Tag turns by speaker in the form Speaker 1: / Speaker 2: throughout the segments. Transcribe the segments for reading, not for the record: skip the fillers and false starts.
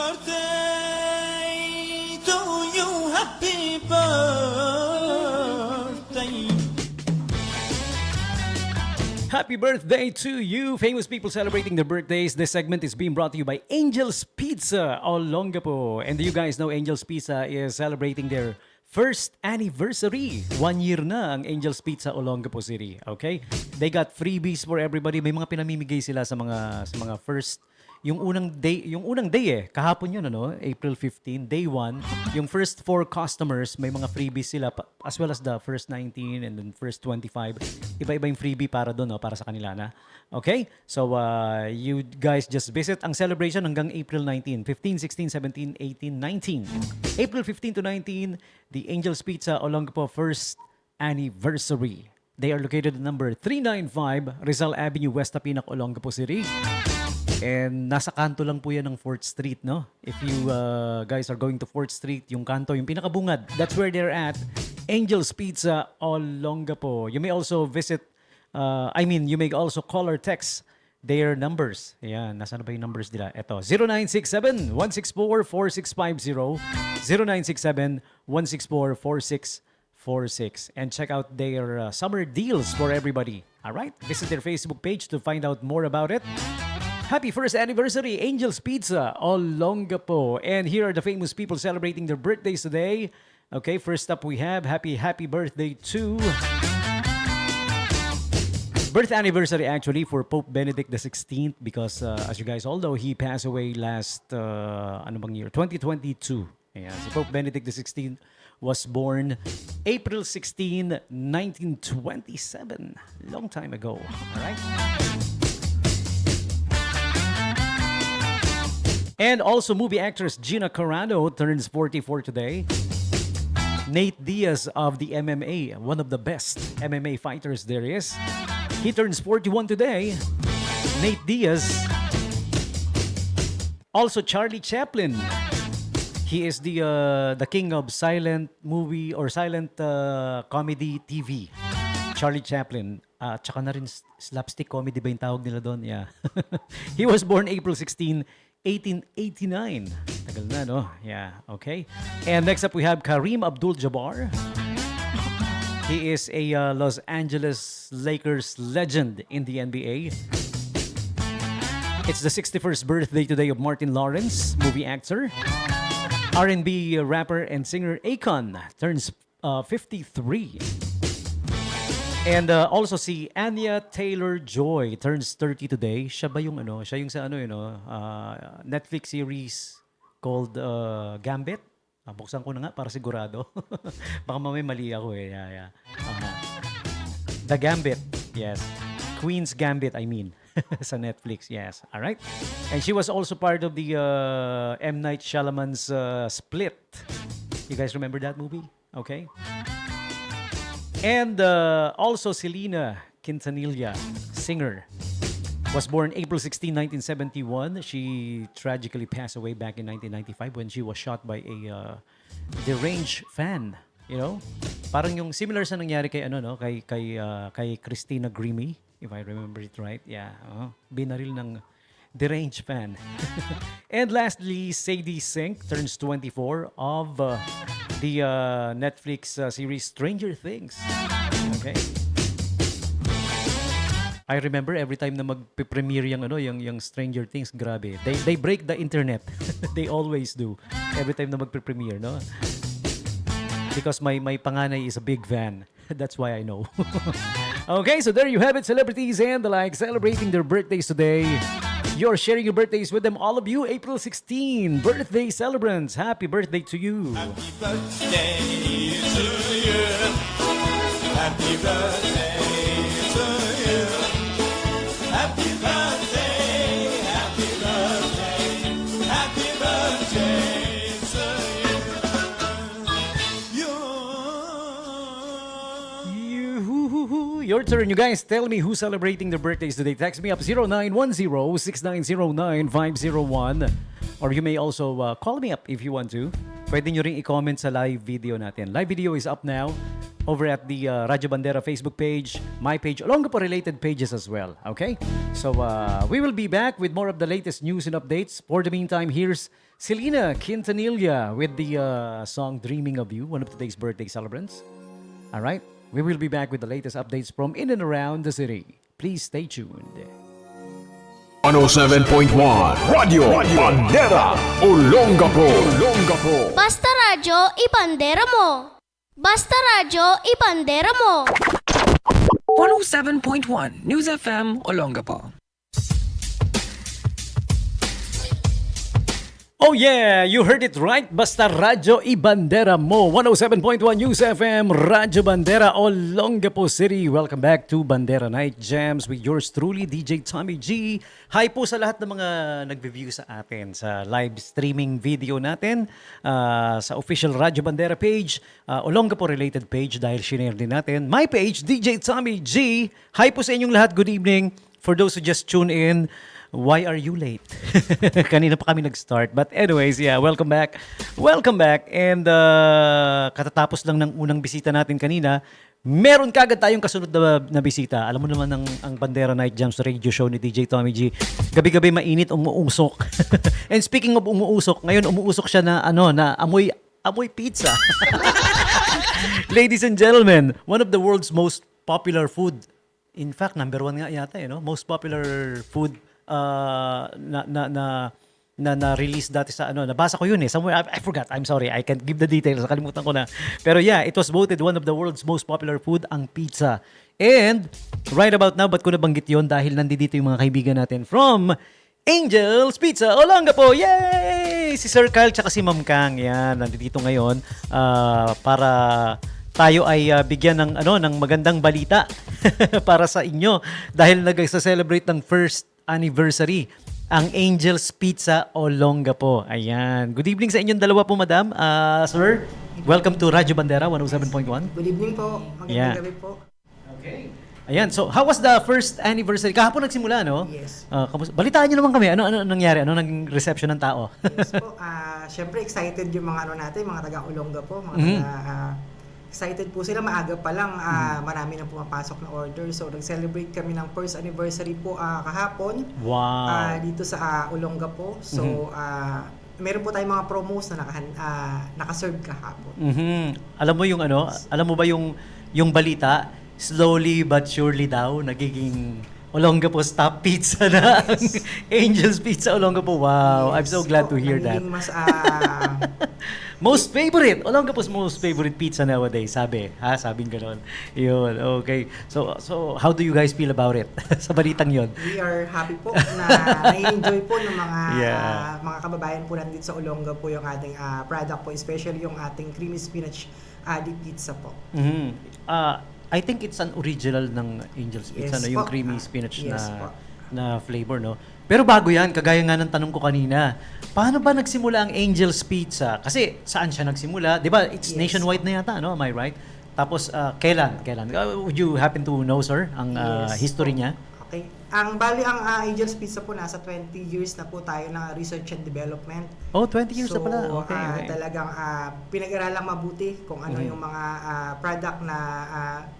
Speaker 1: birthday to you, happy birthday.
Speaker 2: Happy birthday to you, famous people celebrating their birthdays. This segment is being brought to you by Angel's Pizza Olongapo. And you guys know Angel's Pizza is celebrating their first anniversary. 1 year na ang Angel's Pizza Olongapo City. Okay? They got freebies for everybody. May mga pinamimigay sila sa mga first yung unang day kahapon yun April 15, day 1, yung first 4 customers may mga freebies sila as well as the first 19 and then first 25. Iba-iba yung freebie para doon para sa kanila na. Okay? So you guys just visit ang celebration hanggang April 19, 15, 16, 17, 18, 19. April 15 to 19, the Angel's Pizza Olongapo first anniversary. They are located at number 395 Rizal Avenue, West Tapinac, Olongapo City. And nasa kanto lang po yan ng 4th Street, no? If you guys are going to 4th Street, yung kanto, yung pinakabungad, that's where they're at. Angel's Pizza Olongapo. You may also visit, you may also call or text their numbers. Ayan, nasa na ba yung numbers nila? Ito, 0967-164-4650, 0967-164-4646. And check out their summer deals for everybody. Alright? Visit their Facebook page to find out more about it. Happy first anniversary, Angel's Pizza Olongapo. And here are the famous people celebrating their birthdays today. Okay, first up we have happy birthday to... Birth anniversary actually for Pope Benedict XVI because as you guys all know, he passed away last, year? 2022. Ayan, so Pope Benedict XVI was born April 16, 1927. Long time ago. All right? And also movie actress Gina Carano turns 44 today. Nate Diaz of the MMA, one of the best MMA fighters there is. He turns 41 today. Nate Diaz. Also Charlie Chaplin. He is the king of silent movie or silent comedy TV. Charlie Chaplin. Tsaka na rin slapstick comedy ba yung tawag nila doon? Yeah. He was born April 16, 1889. Tagal na, no? Yeah, okay. And next up, we have Kareem Abdul-Jabbar. He is a Los Angeles Lakers legend in the NBA. It's the 61st birthday today of Martin Lawrence, movie actor. R&B rapper and singer Akon turns 53. And also si Anya Taylor-Joy turns 30 today. Siya ba yung siya yung sa Netflix series called Gambit? Buksan ko na nga para sigurado. Baka mamaya mali ako eh. Yeah. The Gambit. Yes. Queen's Gambit, I mean. Sa Netflix, yes. All right. And she was also part of the M. Night Shyamalan's Split. You guys remember that movie? Okay. And also Selena Quintanilla, singer, was born April 16, 1971. She tragically passed away back in 1995 when she was shot by a deranged fan. You know, parang yung similar sa nangyari kay kay Christina Grimmie, if I remember it right. Yeah, binaril ng deranged fan. And lastly, Sadie Sink turns 24 of the Netflix series Stranger Things. Okay. I remember every time na mag-premiere yung Stranger Things, grabe. They break the internet. They always do. Every time na mag-premiere, no? Because my panganay is a big fan. That's why I know. Okay, so there you have it, celebrities and the like celebrating their birthdays today. You're sharing your birthdays with them, all of you. April 16, birthday celebrants. Happy birthday to you.
Speaker 1: Happy birthday to you. Happy birthday to you. Happy birthday, happy birthday, happy birthday to
Speaker 2: you. Your turn, you guys. Tell me who's celebrating their birthdays today. Text me up 0910-6909-501. Or you may also call me up if you want to. Pwede nyo ring i-comment sa live video natin. Live video is up now. over at the Radyo Bandera Facebook page, my page, along po related pages as well. Okay? So we will be back with more of the latest news and updates. For the meantime, here's Selena Quintanilla with the song Dreaming of You, one of today's birthday celebrants. All right? We will be back with the latest updates from in and around the city. Please stay tuned.
Speaker 3: 107.1 Radio Bandera Olongapo.
Speaker 4: Basta radyo, ipandera mo. Basta radyo, ipandera mo.
Speaker 5: 107.1 News FM Olongapo.
Speaker 2: Oh yeah, you heard it right. Basta Radyo Ibandera mo. 107.1 News FM, Radyo Bandera, Olongapo City. Welcome back to Bandera Night Jams with yours truly, DJ Tommy G. Hi po sa lahat ng mga nagbe-view sa atin sa live streaming video natin sa official Radyo Bandera page, Olongapo related page dahil shinare din natin. My page, DJ Tommy G. Hi po sa inyong lahat. Good evening. For those who just tune in, why are you late? Kanina pa kami nag-start. But anyways, yeah, welcome back. Welcome back. And katatapos lang ng unang bisita natin kanina, meron kagad tayong kasunod na bisita. Alam mo naman ang Bandera Night Jams radio show ni DJ Tommy G. Gabi-gabi mainit, umuusok. And speaking of umuusok, ngayon umuusok siya na amoy pizza. Ladies and gentlemen, one of the world's most popular food. In fact, number 1 nga yata, most popular food na release dati sa nabasa ko yun somewhere. I forgot, I'm sorry, I can't give the details, nakalimutan ko na, pero yeah, it was voted one of the world's most popular food, ang pizza. And right about now, ba't ko nabanggit yun? Dahil nandito yung mga kaibigan natin from Angel's Pizza Olongapo. Yay! Si Sir Kyle tsaka si Ma'am Kang, yan, nandito ngayon para tayo ay bigyan ng magandang balita para sa inyo dahil nag-celebrate ng first anniversary ang Angel's Pizza Olongapo. Ayan. Good evening sa inyong dalawa po, madam. Sir, welcome to Radyo Bandera 107.1.
Speaker 6: Good evening po. Magandang gabi po.
Speaker 2: Okay. Ayan. So, how was the first anniversary? Kahapon nagsimula, no?
Speaker 6: Yes.
Speaker 2: Balitaan niyo naman kami. Ano nangyari? Ano naging reception ng tao?
Speaker 6: Yes po. Siyempre excited yung mga natin, mga taga-Olongapo, mga excited po sila. Maaga pa lang, marami nang pumapasok na order. So, nag-celebrate kami ng first anniversary po kahapon.
Speaker 2: Wow.
Speaker 6: Dito sa Olongapo. So, meron po tayong mga promos na nakaserve kahapon.
Speaker 2: Alam mo alam mo ba yung balita, slowly but surely daw, nagiging Olongapo stop pizza na ang Angel's Pizza Olongapo. Wow, yes. I'm so glad to hear that.
Speaker 6: Mas,
Speaker 2: most favorite, Olongapo's most favorite pizza nowadays, sabing gano'n. Yun, okay. So how do you guys feel about it? Sa balitang yun.
Speaker 6: We are happy po na nai-enjoy po ng mga kababayan po nandito sa Olongapo yung ating product po, especially yung ating creamy spinach deep pizza po.
Speaker 2: I think it's an original ng Angel's Pizza,
Speaker 6: Yes
Speaker 2: yung
Speaker 6: po.
Speaker 2: creamy spinach
Speaker 6: Yes
Speaker 2: na flavor, no? Pero bago yan, kagaya nga ng tanong ko kanina, paano ba nagsimula ang Angel's Pizza? Kasi saan siya nagsimula? Di ba, it's
Speaker 6: Yes.
Speaker 2: nationwide na yata, no? Am I right? Tapos, kailan? Would you happen to know, sir, ang
Speaker 6: Yes
Speaker 2: history
Speaker 6: po.
Speaker 2: niya?
Speaker 6: Okay. Ang Angel's Pizza po, nasa 20 years na po tayo na research and development.
Speaker 2: Oh, 20 years na pala.
Speaker 6: So,
Speaker 2: Okay.
Speaker 6: talagang pinag-aralang mabuti kung ano yung mga product na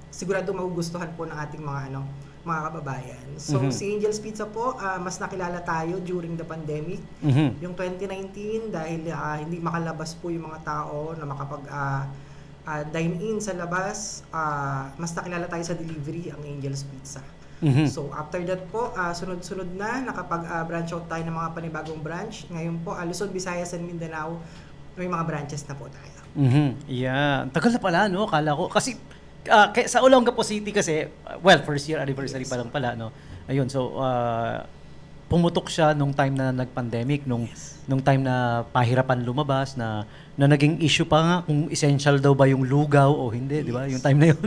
Speaker 6: sigurado magugustuhan po ng ating mga kababayan. So, si Angel's Pizza po, mas nakilala tayo during the pandemic. Yung 2019, dahil hindi makalabas po yung mga tao na makapag dine-in sa labas, mas nakilala tayo sa delivery ang Angel's Pizza. So after that po, sunod-sunod na nakapag-branch out tayo ng mga panibagong branch. Ngayon po, Luzon, Visayas, and Mindanao, may mga branches na po tayo.
Speaker 2: Yeah. Tagal na pala, no? Kala ko. Kasi sa Olongapo City kasi, first year anniversary pa lang pala, no? Ayun, so pumutok siya nung time na nag-pandemic, nung time na pahirapan lumabas, na naging issue pa nga kung essential daw ba yung lugaw o hindi, di ba? Yung time na yun.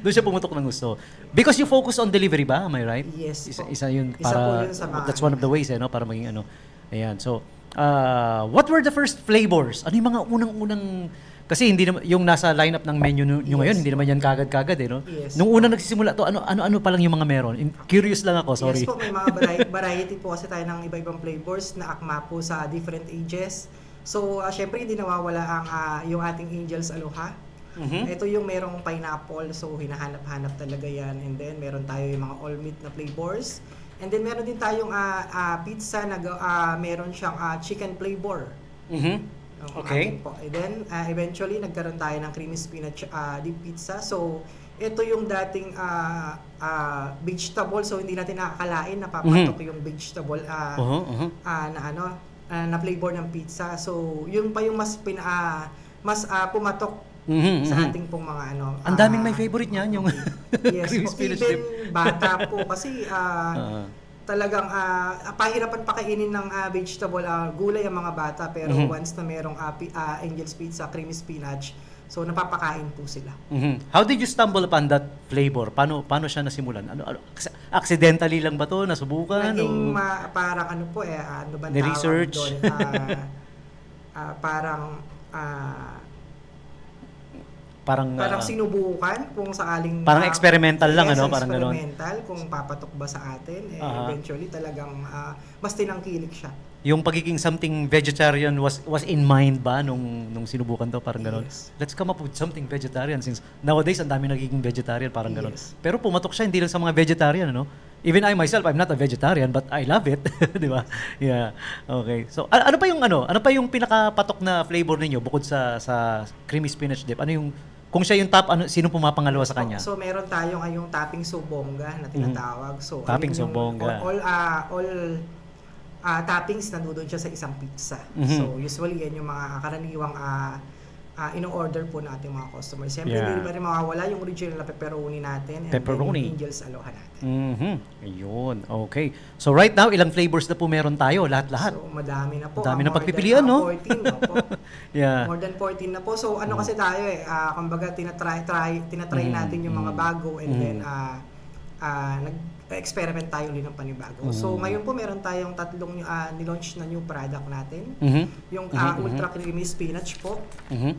Speaker 2: Doon siya pumutok ng gusto. Because you focus on delivery ba? Am I right?
Speaker 6: Yes po.
Speaker 2: Isa yun
Speaker 6: Isa po
Speaker 2: para,
Speaker 6: yun sa mga
Speaker 2: that's one of the ways, para maging Ayan, so, what were the first flavors? Ano yung mga unang-unang, kasi hindi naman, yung nasa lineup ng menu nyo ngayon, hindi naman yan kagad-kagad, no?
Speaker 6: Yes.
Speaker 2: Nung una nagsisimula to, ano pa lang yung mga meron? Curious lang ako, sorry.
Speaker 6: Yes po, may mga variety po kasi tayo ng iba-ibang flavors na akma po sa different ages. So, syempre hindi nawawala ang yung ating Angel's Aloha. Ito yung merong pineapple, so hinahanap-hanap talaga yan. And then meron tayo yung mga all meat na flavors. And then meron din tayong pizza na meron siyang chicken flavor.
Speaker 2: Okay.
Speaker 6: Po. And then eventually nagkaroon tayo ng creamy spinach deep pizza. So ito yung dating vegetable, so hindi natin nakakalain na papatok yung vegetable na flavor ng pizza. So yun pa yung mas pumatok sa ating pong mga
Speaker 2: Ang daming may favorite niyan, yung
Speaker 6: yes,
Speaker 2: creamy
Speaker 6: po,
Speaker 2: spinach
Speaker 6: even
Speaker 2: dip.
Speaker 6: bata po kasi talagang pahirapan pakainin ng vegetable gulay ang mga bata, pero once na merong Angel's Pizza creamy spinach, so napapakain po sila.
Speaker 2: How did you stumble upon that flavor? Paano siya nasimulan? Accidentally lang ba to? Nasubukan?
Speaker 6: Naging
Speaker 2: o?
Speaker 6: parang ano po ano ba
Speaker 2: Ni-research?
Speaker 6: tawag doon? Parang sinubukan kung sakaling
Speaker 2: Parang experimental lang,
Speaker 6: yes,
Speaker 2: ano? Parang ganon.
Speaker 6: experimental kung papatok ba sa atin, eventually talagang mas tinangkilik siya.
Speaker 2: Yung pagiging something vegetarian was in mind ba nung sinubukan to? Parang ganon.
Speaker 6: Yes.
Speaker 2: Let's come up with something vegetarian since nowadays ang dami nagiging vegetarian, parang ganon.
Speaker 6: Yes.
Speaker 2: Pero pumatok siya hindi lang sa mga vegetarian, ano? Even I myself, I'm not a vegetarian but I love it, 'di ba? Yeah. Okay. So ano pa yung pinakapatok na flavor ninyo bukod sa creamy spinach dip? Ano yung kung siya yung top, sino pumapangalawa sa kanya?
Speaker 6: So meron tayong yung topping sobonga na tinatawag. So
Speaker 2: Topping
Speaker 6: ayun yung
Speaker 2: sobonga.
Speaker 6: all toppings nandoon siya sa isang pizza. So usually yan yung mga karaniwang ino-order po ng ating mga customers. Siyempre, hindi rin mawawala yung original na pepperoni natin and
Speaker 2: Pepperoni.
Speaker 6: then yung Angel's Aloha natin.
Speaker 2: Ayun. Okay. So right now, ilang flavors na po meron tayo? Lahat-lahat.
Speaker 6: So madami na po.
Speaker 2: Dami na
Speaker 6: More
Speaker 2: pagpipilian,
Speaker 6: than,
Speaker 2: no?
Speaker 6: 14 na po.
Speaker 2: Yeah.
Speaker 6: More than 14 na po. So ano kasi tayo kumbaga tinatry natin yung mga bago and then nag-experiment tayo ulit ng panibago. So ngayon po meron tayong tatlong nilaunch na new product natin. Yung ultra creamy spinach po.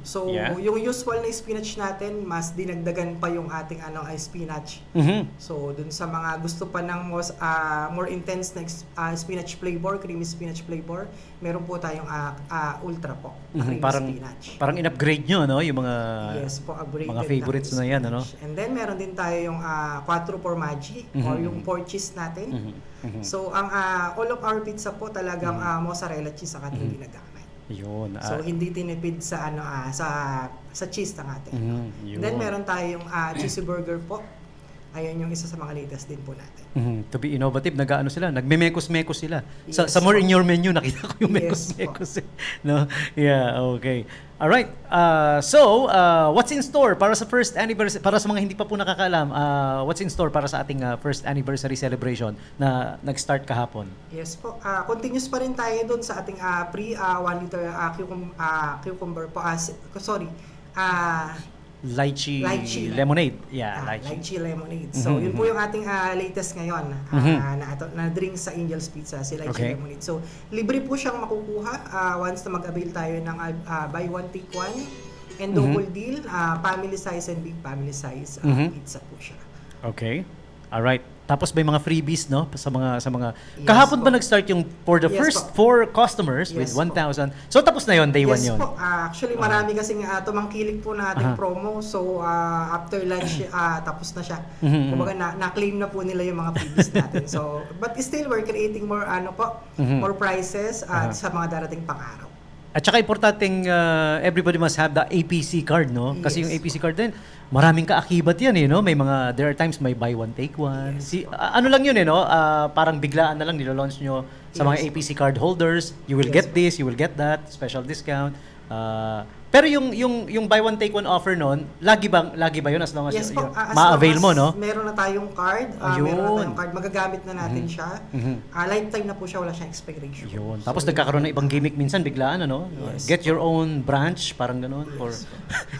Speaker 6: So yung usual na spinach natin, mas dinagdagan pa yung ating ay spinach. So dun sa mga gusto pa ng more intense na spinach flavor, creamy spinach flavor, meron po tayong ultra po, na creamy spinach.
Speaker 2: Parang in-upgrade nyo, no? Yung mga
Speaker 6: Yes po, upgraded
Speaker 2: mga favorites na yan, ano?
Speaker 6: And then meron din tayo yung 4 formaggio or yung 4 cheese natin. So ang all of our pizza po talagang mozzarella cheese ang ating ginagamit.
Speaker 2: Yun.
Speaker 6: So hindi tinipid sa sa cheese ng atin.
Speaker 2: Yun.
Speaker 6: And then meron tayong cheesy burger po. Ayun yung isa sa mga latest din po natin.
Speaker 2: To be innovative, nagme-mekos-mekos sila. Sa
Speaker 6: Yes,
Speaker 2: more
Speaker 6: po.
Speaker 2: in your menu, nakita ko yung
Speaker 6: Yes,
Speaker 2: mekos-mekos. No? Yeah, okay. All right. So, what's in store para sa first anniversary, para sa mga hindi pa po nakakaalam, what's in store para sa ating first anniversary celebration na nag-start kahapon?
Speaker 6: Yes po. Continuous pa rin tayo doon sa ating pre 1 liter cucumber po.
Speaker 2: Lychee
Speaker 6: Lychee.
Speaker 2: lemonade. Yeah,
Speaker 6: Lychee lemonade. So, yun po yung ating latest ngayon na drink sa Angel's Pizza, si Lychee
Speaker 2: Okay.
Speaker 6: lemonade. So, libre po siyang makukuha once na mag-avail tayo ng buy one take one and double deal, family size and big family size pizza po siya.
Speaker 2: Okay. All right. Tapos may mga freebies, no? Sa mga
Speaker 6: Yes,
Speaker 2: kahapon ba
Speaker 6: po.
Speaker 2: nag-start yung for the
Speaker 6: Yes,
Speaker 2: first
Speaker 6: po.
Speaker 2: 4 customers with
Speaker 6: Yes, po.
Speaker 2: 1,000. So tapos na yon, day 1
Speaker 6: Yes
Speaker 2: yon.
Speaker 6: po. Actually, marami kasing tumangkilik po na ating promo. So, after lunch, tapos na siya. Kumbaga, na-claim na po nila yung mga freebies natin. So, but still, we're creating more, more prices sa mga darating pang araw.
Speaker 2: At saka importanteng everybody must have the APC card, no? Kasi
Speaker 6: Yes.
Speaker 2: yung APC card din, maraming kaakibat yan, no? May mga, there are times may buy one, take one.
Speaker 6: Yes.
Speaker 2: Ano lang yun, no? Parang biglaan na lang nilo-launch nyo sa mga
Speaker 6: Yes.
Speaker 2: APC card holders. You will
Speaker 6: Yes.
Speaker 2: get this, you will get that, special discount. Pero yung buy one, take one offer nun, lagi ba yun as long as
Speaker 6: Yes po. As
Speaker 2: ma-avail
Speaker 6: long
Speaker 2: mo,
Speaker 6: as
Speaker 2: no?
Speaker 6: Meron na tayong card.
Speaker 2: Ayun.
Speaker 6: Meron na tayong card. Magagamit na natin siya. Lifetime na po siya. Wala siyang expiration.
Speaker 2: Yun.
Speaker 6: So,
Speaker 2: Tapos nagkakaroon ng ibang gimmick minsan biglaan, ano?
Speaker 6: Yes.
Speaker 2: Get your own branch, parang gano'n.
Speaker 6: Yes.
Speaker 2: Or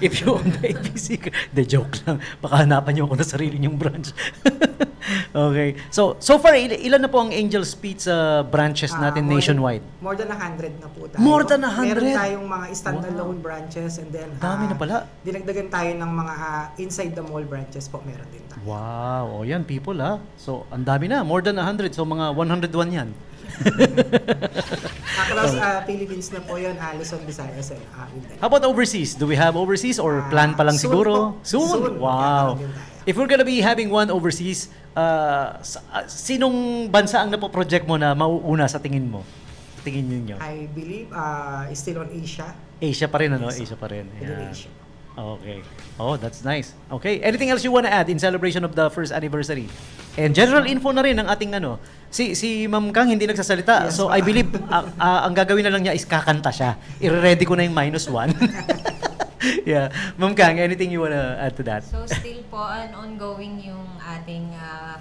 Speaker 2: if you own the APC, de joke lang. Baka hanapan niyo ako na sarili niyong branch. Okay. So far, ilan na po ang Angel's Pizza branches natin nationwide?
Speaker 6: More than 100 na po tayo.
Speaker 2: More than 100?
Speaker 6: Meron tayong mga standalone branches and then
Speaker 2: Dami na pala.
Speaker 6: dinagdagan tayo ng mga inside the mall branches po. Meron din tayo.
Speaker 2: Wow. O yan, people, ha? So, ang dami na. More than 100. So, mga 101 yan.
Speaker 6: Across Philippines na po yun, Luzon, Visayas, and Mindanao.
Speaker 2: How about overseas? Do we have overseas or plan pa lang
Speaker 6: Soon
Speaker 2: siguro?
Speaker 6: po.
Speaker 2: Soon?
Speaker 6: Soon.
Speaker 2: Wow.
Speaker 6: Magkakaroon din tayo.
Speaker 2: If we're gonna be having one overseas, sinong bansa ang napoproject mo na mauuna sa tingin mo? Tingin ninyo?
Speaker 6: I believe still on Asia.
Speaker 2: Asia pa rin, ano? Asia pa rin.
Speaker 6: Within
Speaker 2: Yeah.
Speaker 6: Asia.
Speaker 2: Okay. Oh, that's nice. Okay. Anything else you wanna add in celebration of the first anniversary? And general info na rin ng ating ano. Si Ma'am Kang hindi nagsasalita.
Speaker 6: Yes,
Speaker 2: So I believe ang gagawin na lang niya is kakanta siya. I-ready ko na yung -1. Yeah. Ma'am Kang, anything you wanna add to that?
Speaker 7: So still po ongoing yung ating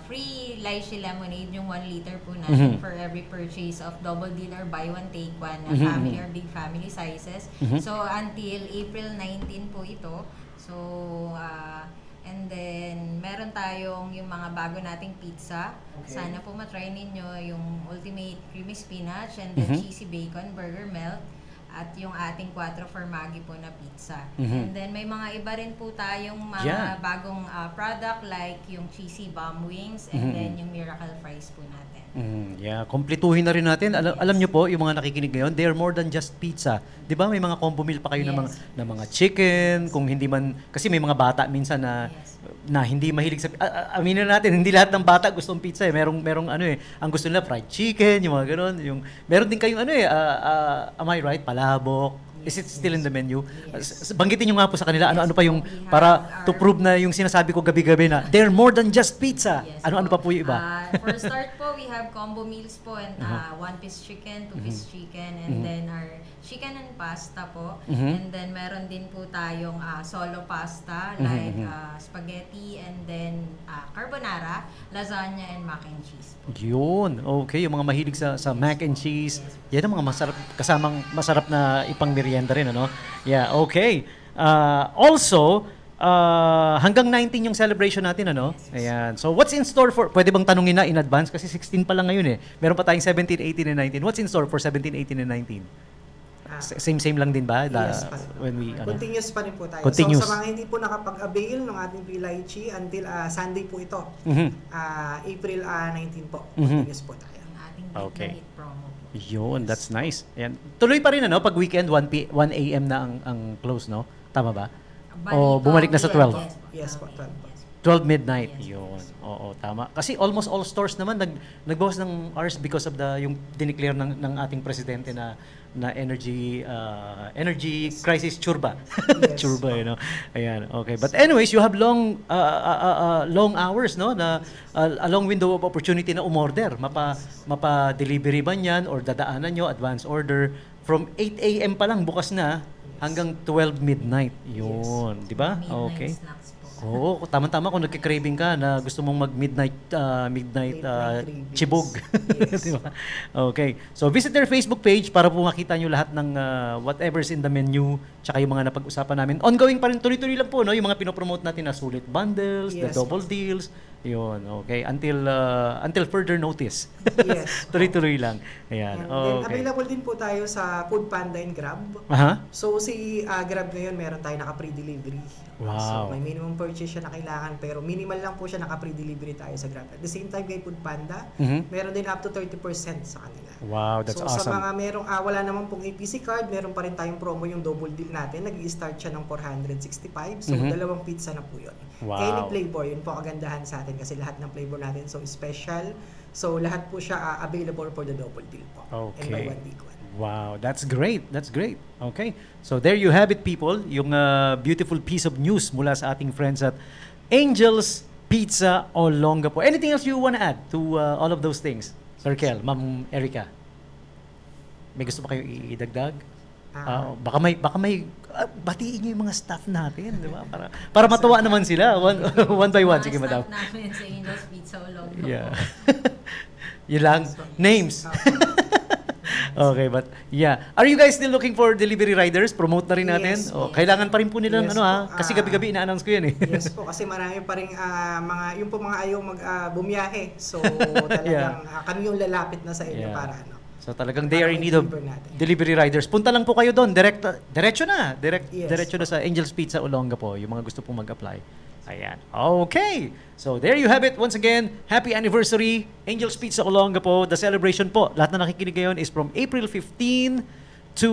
Speaker 7: free lychee lemonade, yung 1 liter po natin for every purchase of double deal or buy one take one na family or big family sizes. So until April 19 po ito. So and then meron tayong yung mga bago nating pizza. Sana po matry ninyo yung ultimate creamy spinach and then cheesy bacon burger melt. At yung ating 4 formaggi po na pizza. And then may mga iba rin po tayong mga
Speaker 2: Yeah.
Speaker 7: bagong product like yung cheesy bomb wings and then yung miracle fries po natin.
Speaker 2: Yeah, kumpletuhin na rin natin. Alam niyo po, yung mga nakikinig ngayon, they are more than just pizza. 'Di ba? May mga combo meal pa kayo
Speaker 7: Yes.
Speaker 2: ng mga chicken, kung hindi man kasi may mga bata minsan na hindi mahilig sa aminin na natin, hindi lahat ng bata gustong pizza eh. Merong ano eh, ang gusto nila fried chicken, yung mga ganoon, yung meron din kayong ano eh, am I right? Palabok. Is it still in the menu? Banggitin nyo nga po sa kanila ano pa yung para to prove na yung sinasabi ko gabi-gabi na they're more than just pizza.
Speaker 7: Yes
Speaker 2: Ano
Speaker 7: po.
Speaker 2: pa po yung iba?
Speaker 7: For start po, we have combo meals po and 1-piece chicken, 2-piece chicken, and then our chicken and pasta po. And then meron din po tayong solo pasta like spaghetti and then carbonara, lasagna, and mac and cheese po.
Speaker 2: Yun. Okay, yung mga mahilig sa mac and cheese. Yan ang mga masarap kasamang masarap na ipang merienda rin ano. Yeah, okay. Also, hanggang 19 yung celebration natin ano. Ayan. So what's in store for pwede bang tanungin na in advance kasi 16 pa lang ngayon eh. Meron pa tayong 17, 18 and 19. What's in store for 17, 18 and 19? Same lang din ba?
Speaker 6: Yes,
Speaker 2: When we ano?
Speaker 6: Continuous pa rin po tayo.
Speaker 2: Continuous.
Speaker 6: So sa mga hindi po nakapag-avail ng ating free lychee until Sunday po ito. April 19 po. Continuous po tayo.
Speaker 7: Yung ating big
Speaker 2: Okay.
Speaker 7: na hit promo po.
Speaker 2: Yun, that's nice. Ayan. Tuloy pa rin ano pag weekend 1 AM na ang close no? Tama ba? O bumalik na sa 12?
Speaker 6: Yes po, 12 po.
Speaker 2: 12 midnight. Yun. Oo, tama. Kasi almost all stores naman nagbawas ng hours because of yung dineclare ng ating presidente na energy crisis churba.
Speaker 6: Yes.
Speaker 2: Churba, you know. Ayan, okay. But anyways, you have long hours, no? Na a long window of opportunity na umorder. Mapa-delivery ba niyan or dadaanan nyo advance order from 8 AM pa lang bukas na hanggang 12 midnight. Yun, di ba?
Speaker 7: Midnight
Speaker 2: Okay.
Speaker 7: snacks po.
Speaker 2: Oo, tama-tama kung nagki-craving ka na gusto mong mag-midnight
Speaker 6: cravings.
Speaker 2: chibog.
Speaker 6: Yes.
Speaker 2: Di ba? Okay. So visit their Facebook page para po makita nyo lahat ng whatever's in the menu tsaka yung mga napag-usapan namin. Ongoing pa rin, tuloy-tuloy lang po, no? Yung mga pinopromote natin na sulit bundles, the
Speaker 6: Yes.
Speaker 2: double deals. Yun, okay. Until further notice.
Speaker 6: Yes.
Speaker 2: Tuloy-tuloy lang. Ayan.
Speaker 6: And then
Speaker 2: Okay.
Speaker 6: available din po tayo sa Food Panda and Grab.
Speaker 2: Aha.
Speaker 6: So si Grab ngayon meron tayo naka-pre-delivery.
Speaker 2: Wow.
Speaker 6: So may minimum purchase siya na kailangan pero minimal lang po siya naka-pre-delivery tayo sa Grab. At the same time kay Food Panda, meron din up to 30% sa kanila.
Speaker 2: Wow, that's
Speaker 6: so
Speaker 2: awesome.
Speaker 6: sa mga merong wala naman pong APC card, meron pa rin tayong promo yung double deal natin. Nag-i-start siya ng 465. So dalawang pizza na po 'yon.
Speaker 2: Wow.
Speaker 6: Any flavor, yun po kagandahan sa atin kasi lahat ng flavor natin so special. So lahat po siya available for the double deal po. And buy
Speaker 2: Okay.
Speaker 6: one take one.
Speaker 2: Wow, that's great. That's great. Okay. So there you have it, people. Yung beautiful piece of news mula sa ating friends at Angel's Pizza Olongapo. Anything else you want to add to all of those things? Sir Kel, Ma'am Erica. May gusto pa kayo idagdag? Baka may batiin niyo yung mga staff natin, di ba? Para matuwa naman sila one by one. Sige, madam.
Speaker 7: Mga staff namin sa Angel's Pizza Olongapo.
Speaker 2: Yeah. Yun lang. Names. Okay, but yeah. Are you guys still looking for delivery riders? Promote na rin natin?
Speaker 6: Yes.
Speaker 2: Kailangan pa rin po nilang
Speaker 6: Yes
Speaker 2: ano
Speaker 6: po.
Speaker 2: kasi gabi-gabi ina-announce ko yan eh.
Speaker 6: Yes po, kasi marami pa rin yung po mga ayaw bumiyahe. So talagang kami yung lalapit na sa inyo
Speaker 2: Yeah.
Speaker 6: para ano.
Speaker 2: So talagang they are in need of
Speaker 6: deliver natin.
Speaker 2: delivery riders. Punta lang po kayo doon. Diretso na.
Speaker 6: Yes.
Speaker 2: Diretso na sa Angel's Pizza Olongapo. Yung mga gusto pong mag-apply. Ayan. Okay. So there you have it. Once again, happy anniversary, Angel's Pizza Olongapo. The celebration po, lahat na nakikinig ngayon is from April 15 to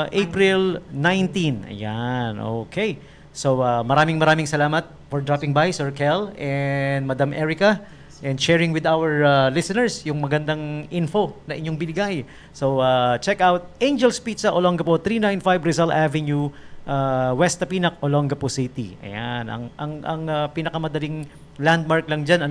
Speaker 2: April 19. Ayan. Okay. So maraming salamat for dropping by, Sir Kel and Madam Erica, and sharing with our listeners yung magandang info na inyong binigay. So check out Angel's Pizza Olongapo, 395 Rizal Avenue, West Tapinac, Olongapo City. Ayan, ang pinakamadaling landmark lang diyan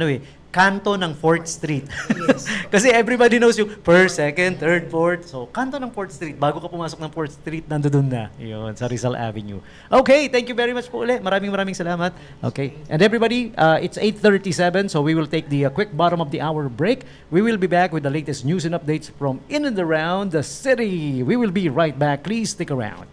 Speaker 2: kanto ng 4th Street.
Speaker 6: Yes.
Speaker 2: Kasi everybody knows yung 1st, 2nd, 3rd, 4th. So, kanto ng 4th Street. Bago ka pumasok ng 4th Street, nandoon na. Yun, sa Rizal Avenue. Okay, thank you very much po ulit. Maraming salamat. Okay. And everybody, it's 8:37, so we will take the quick bottom of the hour break. We will be back with the latest news and updates from in and around the city. We will be right back. Please stick around.